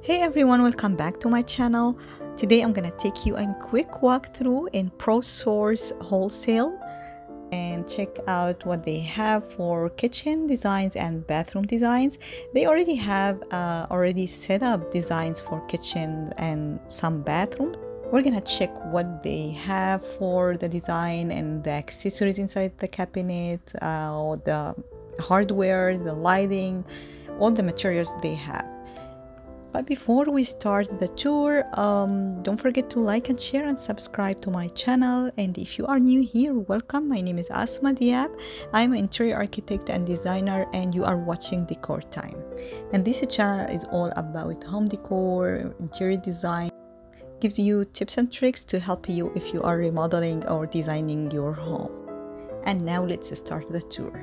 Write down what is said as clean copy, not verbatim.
Hey everyone, welcome back to my channel. Today I'm gonna take you on a quick walkthrough in ProSource wholesale and check out what they have for kitchen designs and bathroom designs. They already have already set up designs for kitchen and some bathroom. We're gonna check what they have for the design and the accessories inside the cabinet, the hardware, the lighting, all the materials they have. But before we start the tour, don't forget to like and share and subscribe to my channel. And if you are new here, welcome. My name is Asma Diab. I'm an interior architect and designer, and you are watching Decor Time. And this channel is all about home decor, interior design. Gives you tips and tricks to help you if you are remodeling or designing your home. And now let's start the tour.